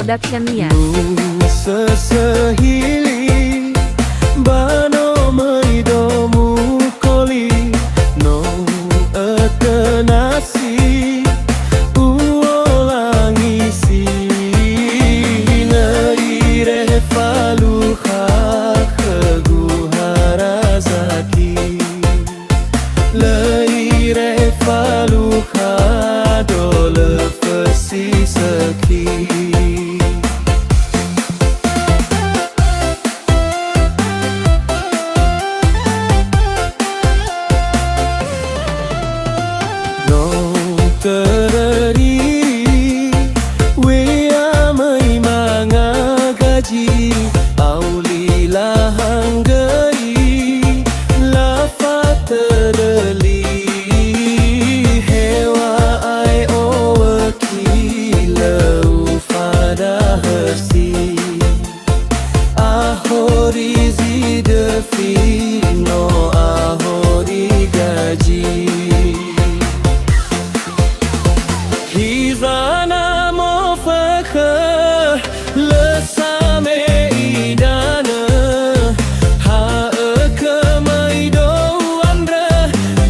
Production Nias. Sesehili bano maido mukoli no etenasi uolangisi naire faluha keguharazaki laire faluha dole fesi seki. Tereri wea mai manga gaji aulila hanggai la fatereli hewa ai owakila ufada hersi ahori zidefi no ahori gaji. Hizana mofaka lesame idana ha ekamaido andra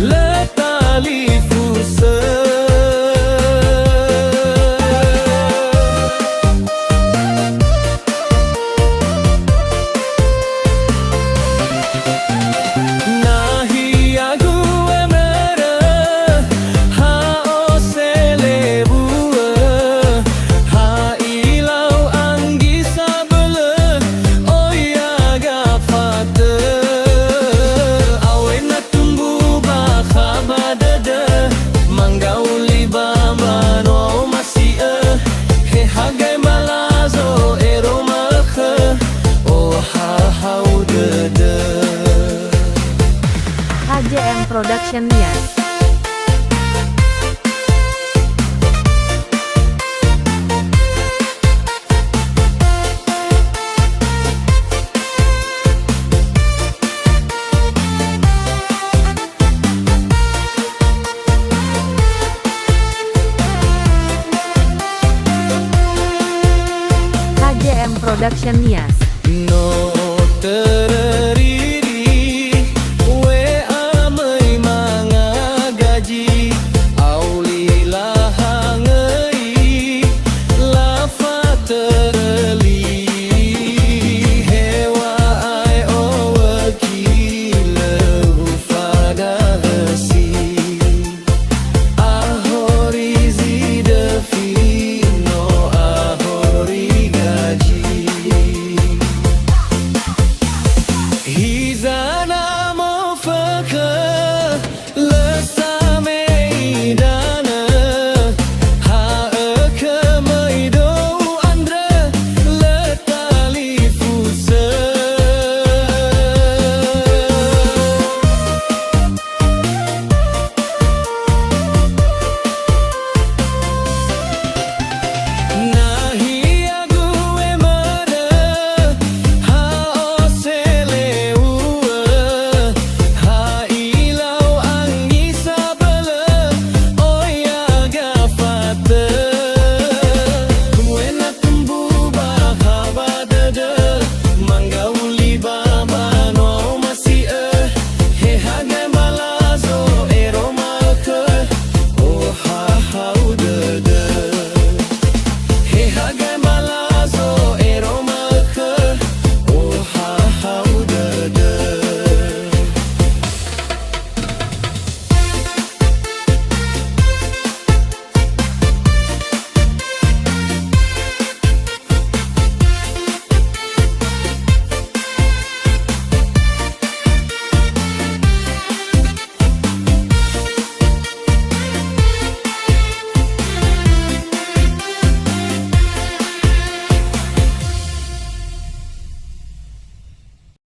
letali fusa nahi agu emera ha osele HJM Production Nias. HJM Production Nias. No tereri